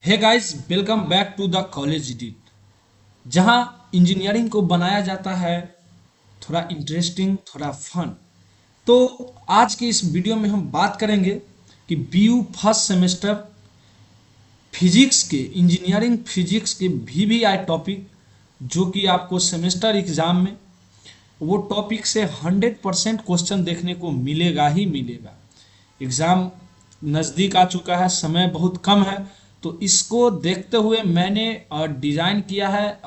Hey guys, welcome back to the college edit, जहां engineering को बनाया जाता है थोड़ा इंटरेस्टिंग, थोड़ा फन। तो आज की इस वीडियो में हम बात करेंगे कि बीयू फर्स्ट सेमेस्टर फिजिक्स के, इंजीनियरिंग फिजिक्स के VVI टॉपिक, जो कि आपको सेमेस्टर एग्जाम में वो टॉपिक से 100% क्वेश्चन देखने को मिलेगा ही मिलेगा। एग्ज़ाम नज़दीक आ चुका है, समय बहुत कम है, तो इसको देखते हुए मैंने डिज़ाइन किया है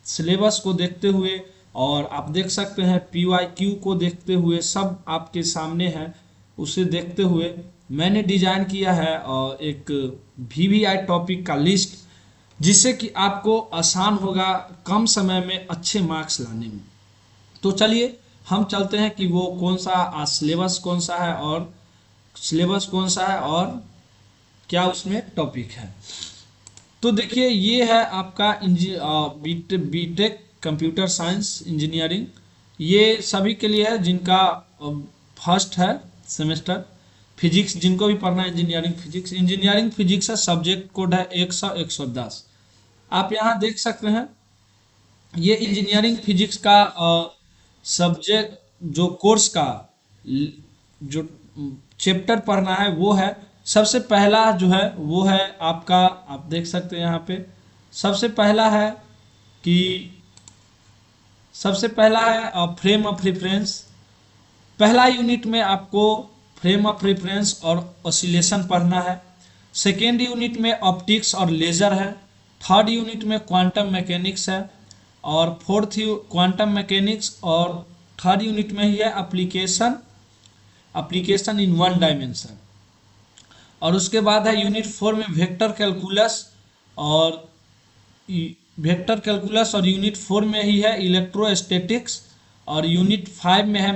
सिलेबस को देखते हुए। और आप देख सकते हैं PYQ को देखते हुए, सब आपके सामने है। उसे देखते हुए मैंने डिज़ाइन किया है एक VVI टॉपिक का लिस्ट, जिससे कि आपको आसान होगा कम समय में अच्छे मार्क्स लाने में। तो चलिए हम चलते हैं कि वो कौन सा सिलेबस कौन सा है और सिलेबस कौन सा है और क्या उसमें टॉपिक है। तो देखिए, ये है आपका बीटेक कंप्यूटर साइंस इंजीनियरिंग। ये सभी के लिए है जिनका फर्स्ट है सेमेस्टर। फिजिक्स जिनको भी पढ़ना है, इंजीनियरिंग फिजिक्स है, सब्जेक्ट कोड है 100 110। आप यहाँ देख सकते हैं, ये इंजीनियरिंग फिजिक्स का सब्जेक्ट, जो कोर्स का जो चैप्टर पढ़ना है वो है। सबसे पहला जो है वो है आपका, आप देख सकते हैं यहाँ पे सबसे पहला है कि सबसे पहला है फ्रेम ऑफ रेफरेंस। पहला यूनिट में आपको फ्रेम ऑफ रेफरेंस और ऑसिलेशन पढ़ना है। सेकेंड यूनिट में ऑप्टिक्स और लेज़र है। थर्ड यूनिट में क्वांटम मैकेनिक्स है। और फोर्थ क्वांटम मैकेनिक्स और थर्ड यूनिट में ही है एप्लीकेशन इन वन डायमेंशन। और उसके बाद है यूनिट 4 में वेक्टर कैलकुलस और यूनिट 4 में ही है इलेक्ट्रोस्टैटिक्स। और यूनिट 5 में है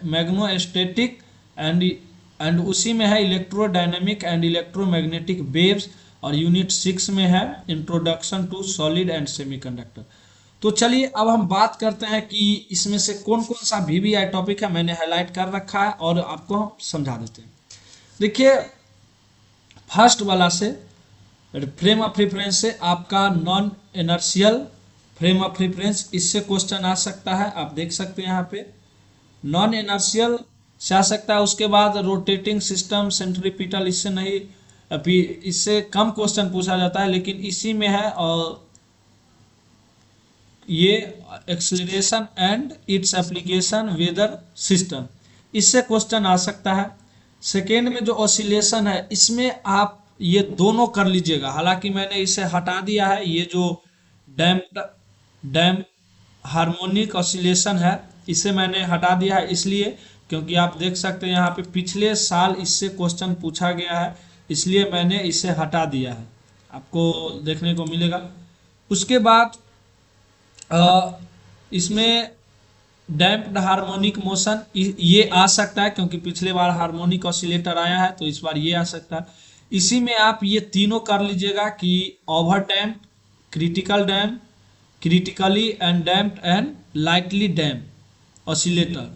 मैग्नोस्टैटिक एंड उसी में है इलेक्ट्रोडायनेमिक एंड इलेक्ट्रोमैग्नेटिक वेव्स। और यूनिट 6 में है introduction to solid and semiconductor. तो चलिए अब हम बात करते हैं कि इसमें से कौन कौन सा VVI टॉपिक है। मैंने हाईलाइट कर रखा है और आपको हम समझा देते हैं। देखिए, फर्स्ट वाला से फ्रेम ऑफ रेफरेंस से आपका non inertial frame of reference, इससे क्वेश्चन आ सकता है। आप देख सकते हैं यहाँ पे नॉन इनर्शियल से आ सकता है। उसके बाद रोटेटिंग सिस्टम, सेंट्रीपिटल, इससे नहीं, अभी इससे कम क्वेश्चन पूछा जाता है, लेकिन इसी में है। और ये acceleration and its application weather system, इससे क्वेश्चन आ सकता है। सेकेंड में जो ऑसिलेशन है, इसमें आप ये दोनों कर लीजिएगा। हालांकि मैंने इसे हटा दिया है, ये जो डैम्प हार्मोनिक ऑसिलेशन है इसे मैंने हटा दिया है, इसलिए क्योंकि आप देख सकते हैं यहाँ पे पिछले साल इससे क्वेश्चन पूछा गया है, इसलिए मैंने इसे हटा दिया है, आपको देखने को मिलेगा। उसके बाद इसमें डैम्प्ड हार्मोनिक मोशन ये आ सकता है, क्योंकि पिछले बार हार्मोनिक ऑसिलेटर आया है, तो इस बार ये आ सकता है। इसी में आप ये तीनों कर लीजिएगा कि over damped, critical damp, critically and damped and lightly damp oscillator.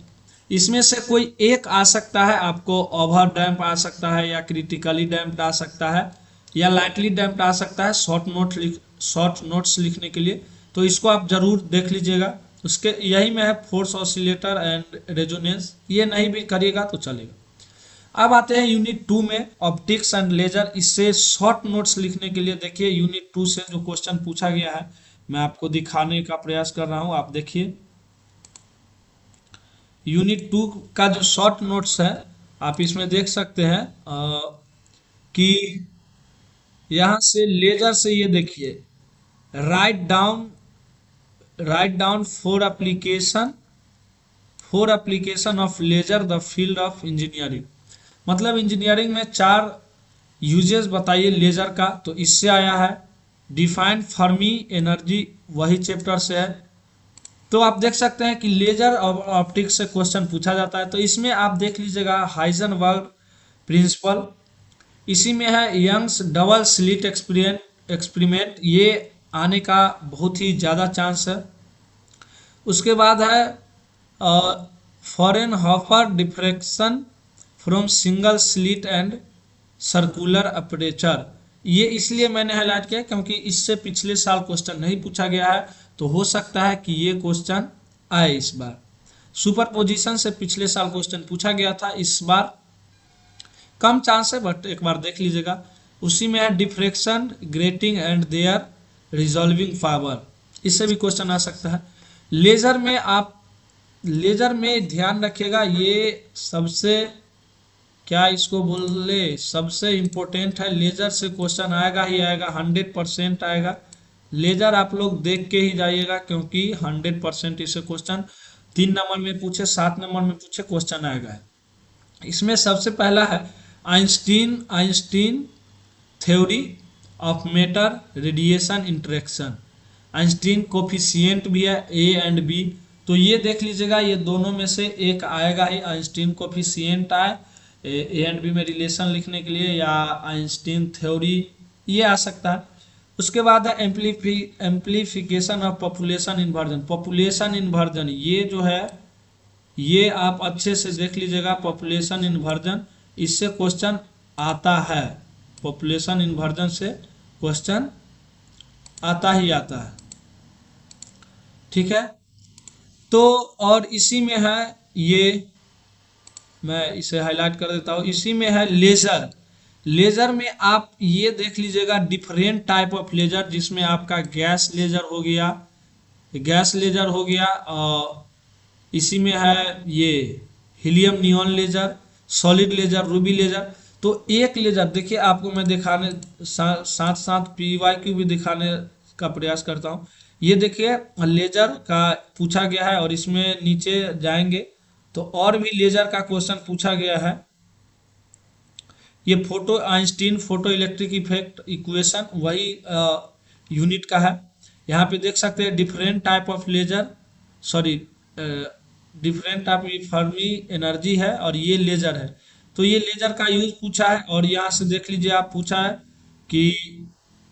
इसमें से कोई एक आ सकता है, आपको ओवर डैम्प आ सकता है, या क्रिटिकली डैम्प्ड आ सकता है, या लाइटली डैम्प्ड आ सकता है शॉर्ट नोट्स लिखने के लिए। तो इसको आप जरूर देख लीजिएगा। उसके यही में है फोर्स ऑसिलेटर एंड रेजोनेंस, ये नहीं भी करिएगा तो चलेगा। अब आते हैं यूनिट 2 में ऑप्टिक्स एंड लेजर। इससे शॉर्ट नोट्स लिखने के लिए देखिए, यूनिट 2 से जो क्वेश्चन पूछा गया है मैं आपको दिखाने का प्रयास कर रहा हूं। आप देखिए, यूनिट 2 का जो शॉर्ट नोट्स है, आप इसमें देख सकते हैं कि यहां से लेजर से ये देखिए, write down four application of laser the field of engineering. मतलब इंजीनियरिंग में 4 यूजेस बताइए लेजर का, तो इससे आया है। डिफाइंड फर्मी एनर्जी, वही चैप्टर से है। तो आप देख सकते हैं कि लेजर और ऑप्टिक्स से क्वेश्चन पूछा जाता है। तो इसमें आप देख लीजिएगा हाइजेनबर्ग प्रिंसिपल, इसी में है यंग्स डबल स्लिट एक्सपेरिमेंट, ये आने का बहुत ही ज़्यादा चांस है। उसके बाद है Fraunhofer diffraction from single slit and circular aperture, ये इसलिए मैंने हाईलाइट किया क्योंकि इससे पिछले साल क्वेश्चन नहीं पूछा गया है, तो हो सकता है कि ये क्वेश्चन आए इस बार। सुपरपोजिशन से पिछले साल क्वेश्चन पूछा गया था, इस बार कम चांस है, बट एक बार देख लीजिएगा। उसी में है diffraction, grating and their resolving power, इससे भी क्वेश्चन आ सकता है। लेजर में आप, लेजर में ध्यान रखिएगा, ये सबसे क्या इसको बोले, सबसे इम्पोर्टेंट है। लेजर से क्वेश्चन आएगा ही आएगा, 100% आएगा। लेजर आप लोग देख के ही जाइएगा, क्योंकि 100% इससे क्वेश्चन 3 नंबर में पूछे, 7 नंबर में पूछे, क्वेश्चन आएगा। इसमें सबसे पहला है Einstein Einstein theory of matter radiation interaction. Einstein coefficient भी है, ए एंड बी, तो ये देख लीजिएगा, ये दोनों में से एक आएगा ही। आइंस्टीन कोफिशिएंट आए ए एंड बी में रिलेशन लिखने के लिए, या आइंस्टीन थ्योरी, ये आ सकता है। उसके बाद है amplification of population inversion. Population inversion ये जो है, ये आप अच्छे से देख लीजिएगा, पॉपुलेशन इन्वर्जन, इससे क्वेश्चन आता है। पॉपुलेशन इन्वर्जन से क्वेश्चन आता ही आता है, ठीक है। तो और इसी में है, ये मैं इसे हाईलाइट कर देता हूँ, इसी में है लेजर। लेजर में आप ये देख लीजिएगा, डिफरेंट टाइप ऑफ लेजर, जिसमें आपका गैस लेजर हो गया, गैस लेजर हो गया, इसी में है ये helium neon laser, solid laser, ruby laser. तो एक लेजर देखिए, आपको मैं दिखाने साथ साथ PYQ भी दिखाने का प्रयास करता हूँ। ये देखिए लेजर का पूछा गया है, और इसमें नीचे जाएंगे तो और भी लेजर का क्वेश्चन पूछा गया है। ये photo Einstein photo electric effect equation, वही यूनिट का है। यहाँ पे देख सकते हैं different type of laser, sorry different type Fermi energy है, और ये लेजर है। तो ये लेजर का यूज पूछा है, और यहाँ से देख लीजिए आप, पूछा है कि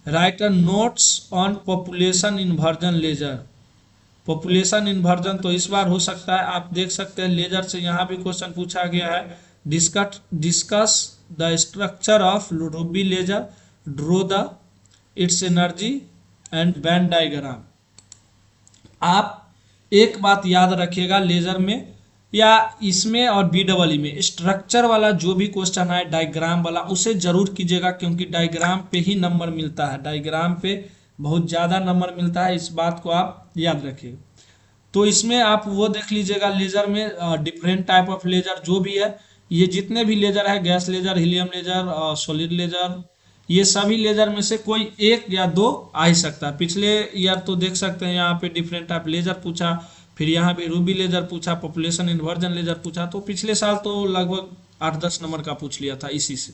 write notes on population inversion laser. Population inversion तो इस बार हो सकता है, आप देख सकते हैं लेजर से यहाँ भी क्वेश्चन पूछा गया है। Discuss the structure of ruby laser, draw the its energy and band diagram. आप एक बात याद रखिएगा, लेजर में या इसमें और BEE में स्ट्रक्चर वाला जो भी क्वेश्चन है, डायग्राम वाला, उसे जरूर कीजिएगा, क्योंकि डायग्राम पे ही नंबर मिलता है, डायग्राम पे बहुत ज़्यादा नंबर मिलता है, इस बात को आप याद रखिएगा। तो इसमें आप वो देख लीजिएगा, लेजर में डिफरेंट टाइप ऑफ लेजर जो भी है, ये जितने भी लेजर है, gas laser, helium laser, solid laser, ये सभी लेजर में से कोई एक या दो आ ही सकता है। पिछले ईयर तो देख सकते हैं यहाँ पे डिफरेंट टाइप लेजर पूछा, फिर यहाँ पे रूबी लेजर पूछा, पॉपुलेशन इन्वर्जन लेजर पूछा, तो पिछले साल तो लगभग 8-10 नंबर का पूछ लिया था इसी से।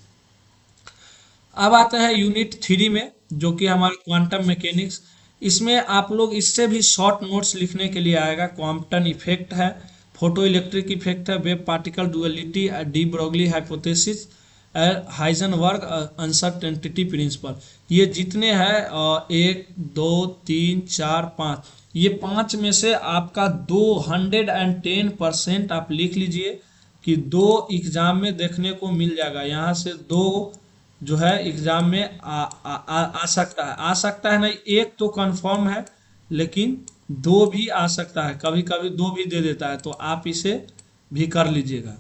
अब आते हैं यूनिट 3 में, जो कि हमारा क्वांटम मैकेनिक्स। इसमें आप लोग इससे भी शॉर्ट नोट्स लिखने के लिए आएगा। क्वांटम इफेक्ट है, फोटो इलेक्ट्रिक इफेक्ट है, wave particle duality, de Broglie hypothesis, Heisenberg uncertainty principle. ये जितने हैं 1 2 3 4 5, ये 5 में से आपका 210% आप लिख लीजिए कि 2 एग्जाम में देखने को मिल जाएगा। यहाँ से 2 जो है एग्जाम में आ सकता है नहीं, एक तो कंफर्म है, लेकिन 2 भी आ सकता है, कभी कभी 2 भी दे देता है, तो आप इसे भी कर लीजिएगा,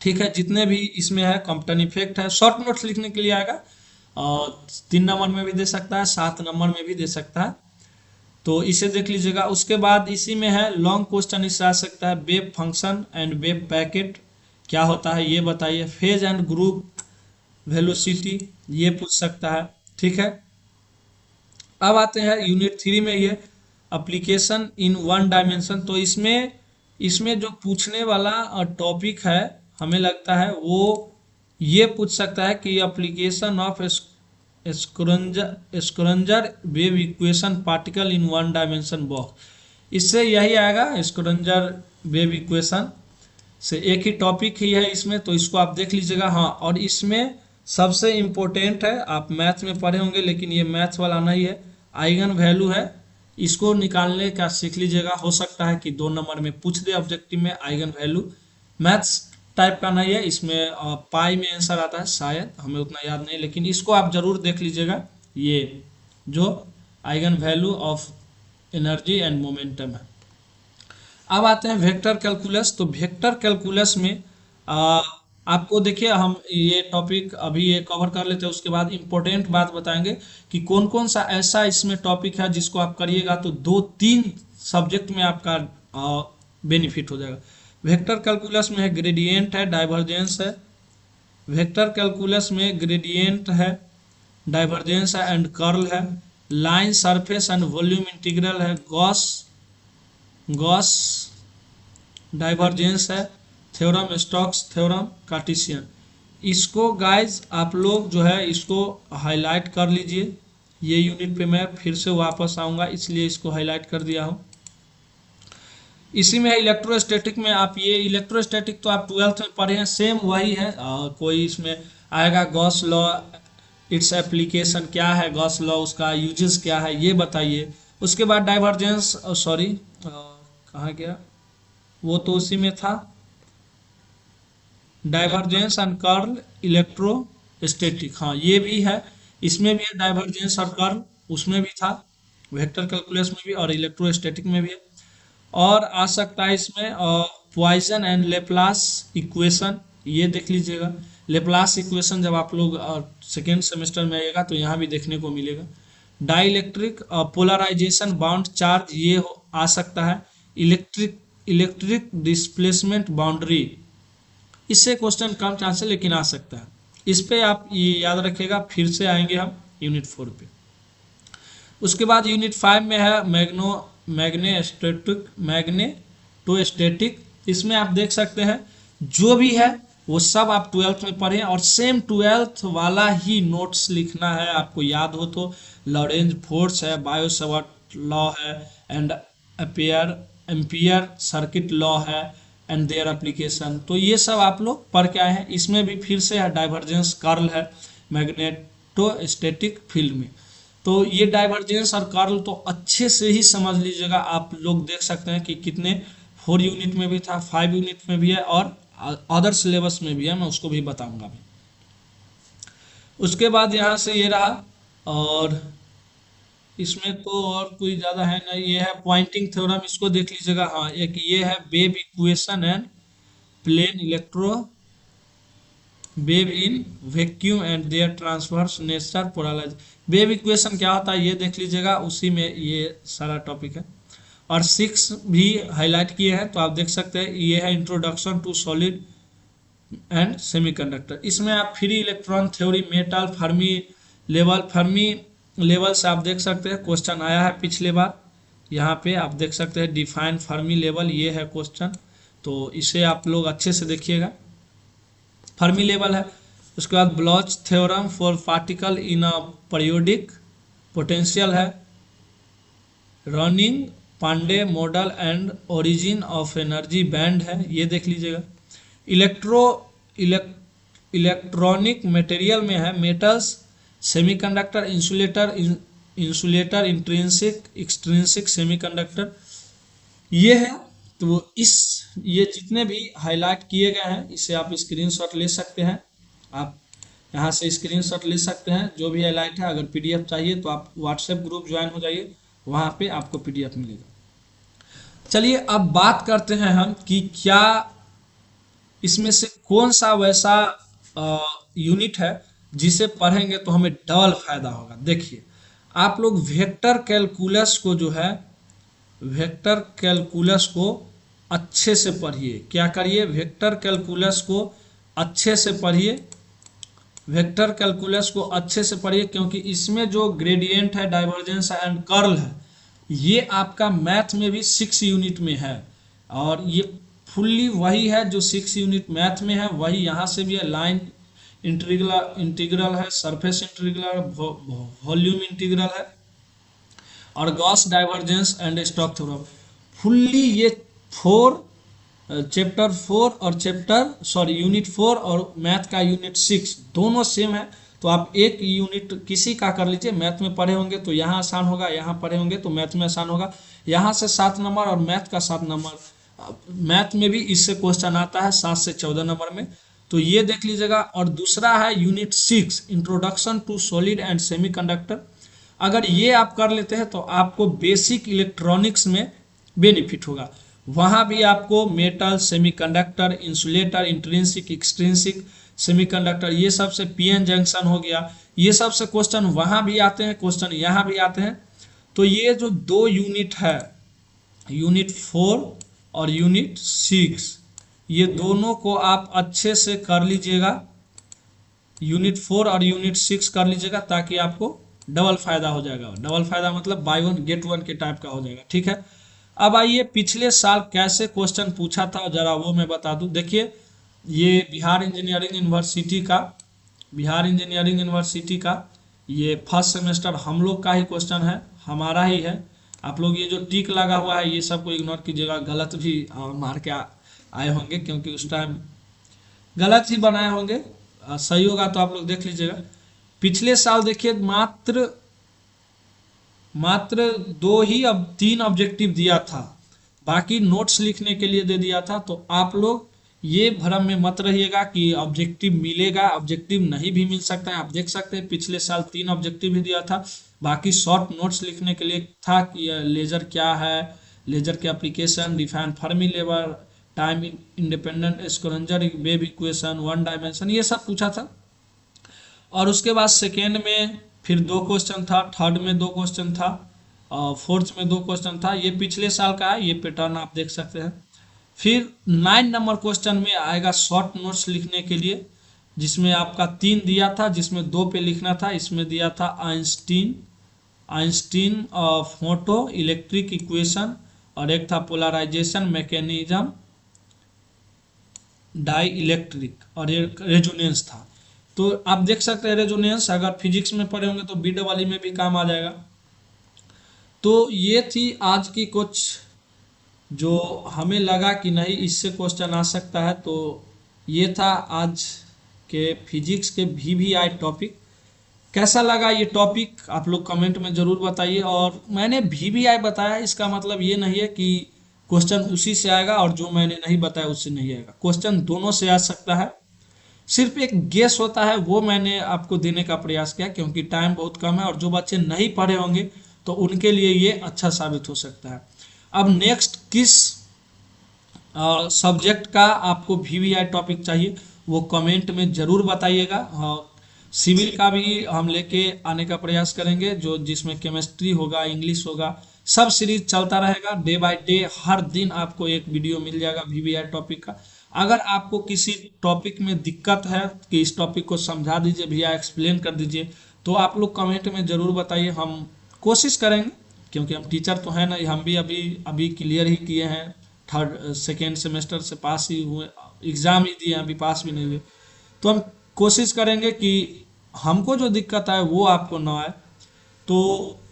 ठीक है। जितने भी इसमें है, कॉम्पटन इफेक्ट है, शॉर्ट नोट्स लिखने के लिए आएगा, और 3 नंबर में भी दे सकता है, 7 नंबर में भी दे सकता है, तो इसे देख लीजिएगा। उसके बाद इसी में है लॉन्ग क्वेश्चन, इससे आ सकता है wave function and wave packet क्या होता है ये बताइए, फेज एंड ग्रुप वेलोसिटी ये पूछ सकता है, ठीक है। अब आते हैं यूनिट 3 में, ये एप्लीकेशन इन 1 डायमेंशन। तो इसमें जो पूछने वाला टॉपिक है, हमें लगता है वो ये पूछ सकता है कि application of Schrodinger wave equation particle in 1 dimension box. इससे यही आएगा, स्क्रंजर वेव इक्वेशन से एक ही टॉपिक ही है इसमें, तो इसको आप देख लीजिएगा। हाँ, और इसमें सबसे इम्पोर्टेंट है, आप मैथ में पढ़े होंगे लेकिन ये मैथ वाला नहीं है, आइगन वैल्यू है, इसको निकालने का सीख लीजिएगा। हो सकता है कि 2 नंबर में पूछ दे ऑब्जेक्टिव में आइगन वैल्यू, मैथ्स टाइप का नहीं है, इसमें पाई में आंसर आता है, शायद हमें उतना याद नहीं, लेकिन इसको आप जरूर देख लीजिएगा। ये जो eigen value of energy and momentum है। अब आते हैं वेक्टर कैलकुलस। तो वेक्टर कैलकुलस में आपको देखिए, हम ये टॉपिक अभी ये कवर कर लेते हैं, उसके बाद इम्पोर्टेंट बात बताएंगे कि कौन कौन सा ऐसा इसमें टॉपिक है जिसको आप करिएगा तो 2-3 सब्जेक्ट में आपका बेनिफिट हो जाएगा। वेक्टर कैलकुलस में है ग्रेडियंट है, डाइवर्जेंस है। वेक्टर कैलकुलस में ग्रेडियंट है, डाइवर्जेंस है एंड कर्ल है। Line surface and volume integral है। गॉस गॉस डाइवर्जेंस है। Theorem, Stokes theorem, Cartesian. इसको गाइज आप लोग जो है इसको हाईलाइट कर लीजिए। ये यूनिट पे मैं फिर से वापस आऊँगा, इसलिए इसको हाईलाइट कर दिया हूँ। इसी में है इलेक्ट्रोस्टैटिक में, आप ये इलेक्ट्रोस्टैटिक तो आप 12th में पढ़े हैं, सेम वही है। कोई इसमें आएगा गॉस लॉ, इट्स एप्लीकेशन क्या है, गॉस लॉ उसका यूजेस क्या है, ये बताइए। उसके बाद डाइवर्जेंस, सॉरी कहाँ गया, वो तो उसी में था, डाइवर्जेंस एंड कर्ल इलेक्ट्रोस्टैटिक, हाँ ये भी है। इसमें भी है डाइवर्जेंस और कर्ल, उसमें भी था, वेक्टर कैलकुलस में भी और इलेक्ट्रोस्टैटिक में भी है। और आ सकता है इसमें पॉइसन एंड लेप्लास इक्वेशन, ये देख लीजिएगा। लेप्लास इक्वेशन जब आप लोग सेकेंड सेमेस्टर में आएगा तो यहाँ भी देखने को मिलेगा। डाइलेक्ट्रिक पोलराइजेशन बाउंड चार्ज, ये आ सकता है। इलेक्ट्रिक डिस्प्लेसमेंट बाउंड्री, इससे क्वेश्चन कम चांस है लेकिन आ सकता है। इस पे आप ये याद रखिएगा, फिर से आएंगे हम यूनिट 4 पे। उसके बाद यूनिट 5 में है मैग्नेटोस्टैटिक। इसमें आप देख सकते हैं जो भी है वो सब आप 12th में पढ़ें, और सेम 12th वाला ही नोट्स लिखना है। आपको याद हो तो लॉरेंज फोर्स है, बायो-सावर्ट लॉ है, एंड एम्पियर सर्किट लॉ है एंड देयर एप्लीकेशन, तो ये सब आप लोग पढ़ के आए हैं। इसमें भी फिर से डाइवर्जेंस कर्ल है मैग्नेटोस्टैटिक फील्ड में। तो ये डाइवर्जेंस और कर्ल तो अच्छे से ही समझ लीजिएगा। आप लोग देख सकते हैं कि कितने 4 यूनिट में भी था, 5 यूनिट में भी है और अदर सिलेबस में भी है, मैं उसको भी बताऊंगा भी। उसके बाद यहाँ से ये रहा, और इसमें तो और कोई ज़्यादा है नहीं। ये है पॉइंटिंग थ्योरम, इसको देख लीजिएगा। हाँ, एक ये है wave equation and plane electro wave in vacuum and their transverse nature polarise. Wave equation क्या होता है ये देख लीजिएगा, उसी में ये सारा टॉपिक है। और 6 भी हाईलाइट किए हैं, तो आप देख सकते हैं। ये है introduction to solid and semiconductor. इसमें आप free electron theory, metal, Fermi level से आप देख सकते हैं क्वेश्चन आया है पिछले बार। यहाँ पे आप देख सकते हैं डिफाइन फर्मी लेवल, ये है क्वेश्चन, तो इसे आप लोग अच्छे से देखिएगा। फर्मी लेवल है। उसके बाद Bloch theorem for particle in a periodic potential है। Kronig Penney model and origin of energy band है, ये देख लीजिएगा। इलेक्ट्रॉनिक मटेरियल में है metals, semiconductor, insulator, intrinsic, extrinsic semiconductor, ये है। तो ये जितने भी हाईलाइट किए गए हैं इसे आप स्क्रीनशॉट ले सकते हैं। आप यहाँ से स्क्रीनशॉट ले सकते हैं जो भी हाईलाइट है। अगर पीडीएफ चाहिए तो आप व्हाट्सएप ग्रुप ज्वाइन हो जाइए, वहाँ पे आपको पीडीएफ मिलेगा। चलिए अब बात करते हैं हम कि क्या इसमें से कौन सा वैसा यूनिट है जिसे पढ़ेंगे तो हमें डबल फायदा होगा। देखिए, आप लोग वेक्टर कैलकुलस को जो है, वेक्टर कैलकुलस को अच्छे से पढ़िए। क्या करिए, वेक्टर कैलकुलस को अच्छे से पढ़िए। वेक्टर कैलकुलस को अच्छे से पढ़िए, क्योंकि इसमें जो ग्रेडियंट है, डाइवर्जेंस एंड कर्ल है, ये आपका मैथ में भी 6 यूनिट में है, और ये फुल्ली वही है जो 6 यूनिट मैथ में है, वही यहाँ से भी है। लाइन इंटीग्रल है, सरफेस इंटीग्रल, वॉल्यूम इंटीग्रल है, और Gauss divergence and Stokes theorem. Fully ये 4 चैप्टर 4 और यूनिट 4 और मैथ का यूनिट 6 दोनों सेम है। तो आप एक यूनिट किसी का कर लीजिए। मैथ में पढ़े होंगे तो यहाँ आसान होगा, यहाँ पढ़े होंगे तो मैथ में आसान होगा। यहाँ से 7 नंबर और मैथ का 7 नंबर मैथ में भी इससे क्वेश्चन आता है 7 से 14 नंबर में, तो ये देख लीजिएगा। और दूसरा है unit 6 introduction to solid and semiconductor. अगर ये आप कर लेते हैं तो आपको बेसिक इलेक्ट्रॉनिक्स में बेनिफिट होगा। वहाँ भी आपको metal, semiconductor, insulator, intrinsic, extrinsic semiconductor, ये सब से पीएन जंक्शन हो गया, ये सब से क्वेश्चन वहाँ भी आते हैं, क्वेश्चन यहाँ भी आते हैं। तो ये जो दो यूनिट है, यूनिट 4 और यूनिट 6, ये दोनों को आप अच्छे से कर लीजिएगा। यूनिट 4 और यूनिट 6 कर लीजिएगा ताकि आपको डबल फायदा हो जाएगा। डबल फायदा मतलब बाय वन गेट वन के टाइप का हो जाएगा, ठीक है। अब आइए पिछले साल कैसे क्वेश्चन पूछा था जरा वो मैं बता दूं। देखिए ये बिहार इंजीनियरिंग यूनिवर्सिटी का ये फर्स्ट सेमेस्टर हम लोग का ही क्वेश्चन है, हमारा ही है। आप लोग ये जो टिक लगा हुआ है ये सबको इग्नोर कीजिएगा, गलत भी मार के आए होंगे क्योंकि उस टाइम गलत ही बनाए होंगे। सही होगा तो आप लोग देख लीजिएगा। पिछले साल देखिए मात्र 2 ही अब 3 ऑब्जेक्टिव दिया था, बाकी नोट्स लिखने के लिए दे दिया था। तो आप लोग ये भ्रम में मत रहिएगा कि ऑब्जेक्टिव मिलेगा, ऑब्जेक्टिव नहीं भी मिल सकता है। आप देख सकते हैं पिछले साल 3 ऑब्जेक्टिव ही दिया था, बाकी शॉर्ट नोट्स लिखने के लिए था कि लेजर क्या है, लेजर के application, define Fermi level, time independent Schrodinger wave equation, one dimension, ये सब पूछा था। और उसके बाद सेकेंड में फिर 2 क्वेश्चन था, थर्ड में 2 क्वेश्चन था, और फोर्थ में 2 क्वेश्चन था। ये पिछले साल का है, ये पैटर्न आप देख सकते हैं। फिर 9 नंबर क्वेश्चन में आएगा शॉर्ट नोट्स लिखने के लिए, जिसमें आपका 3 दिया था, जिसमें 2 पे लिखना था। इसमें दिया था आइंस्टीन फोटो इलेक्ट्रिक इक्वेशन, और एक था पोलराइजेशन मैकेनिज्म डाई इलेक्ट्रिक, और एक रेजोनेंस था। तो आप देख सकते हैं रेजोनेंस अगर फिजिक्स में पढ़े होंगे तो बीड वाली में भी काम आ जाएगा। तो ये थी आज की कुछ जो हमें लगा कि नहीं इससे क्वेश्चन आ सकता है, तो ये था आज के फिजिक्स के वीवीआई टॉपिक। कैसा लगा ये टॉपिक आप लोग कमेंट में ज़रूर बताइए। और मैंने वीवीआई बताया, इसका मतलब ये नहीं है कि क्वेश्चन उसी से आएगा और जो मैंने नहीं बताया उससे नहीं आएगा। क्वेश्चन दोनों से आ सकता है, सिर्फ एक गेस होता है, वो मैंने आपको देने का प्रयास किया क्योंकि टाइम बहुत कम है और जो बच्चे नहीं पढ़े होंगे तो उनके लिए ये अच्छा साबित हो सकता है। अब नेक्स्ट किस सब्जेक्ट का आपको वीवीआई टॉपिक चाहिए वो कमेंट में ज़रूर बताइएगा। सिविल का भी हम लेके आने का प्रयास करेंगे, जो जिसमें केमिस्ट्री होगा, इंग्लिश होगा, सब सीरीज चलता रहेगा। डे बाय डे हर दिन आपको एक वीडियो मिल जाएगा वीवीआई टॉपिक का। अगर आपको किसी टॉपिक में दिक्कत है कि इस टॉपिक को समझा दीजिए भैया, एक्सप्लेन कर दीजिए, तो आप लोग कमेंट में ज़रूर बताइए। हम कोशिश करेंगे क्योंकि हम टीचर तो हैं नहीं, हम भी अभी क्लियर ही किए हैं, थर्ड सेकेंड सेमेस्टर से पास ही हुए, एग्ज़ाम ही दिए, अभी पास भी नहीं हुए। तो हम कोशिश करेंगे कि हमको जो दिक्कत आए वो आपको ना आए। तो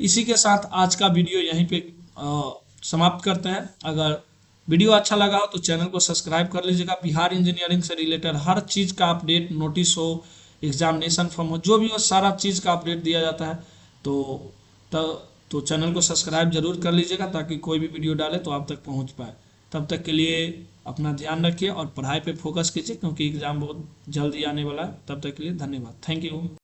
इसी के साथ आज का वीडियो यहीं पे समाप्त करते हैं। अगर वीडियो अच्छा लगा हो तो चैनल को सब्सक्राइब कर लीजिएगा। बिहार इंजीनियरिंग से रिलेटेड हर चीज़ का अपडेट, नोटिस हो, एग्जामिनेशन फॉर्म हो, जो भी हो, सारा चीज़ का अपडेट दिया जाता है। तो चैनल को सब्सक्राइब जरूर कर लीजिएगा ताकि कोई भी वीडियो डाले तो आप तक पहुंच पाए। तब तक के लिए अपना ध्यान रखिए और पढ़ाई पे फोकस कीजिए क्योंकि एग्ज़ाम बहुत जल्दी आने वाला है। तब तक के लिए धन्यवाद, थैंक यू।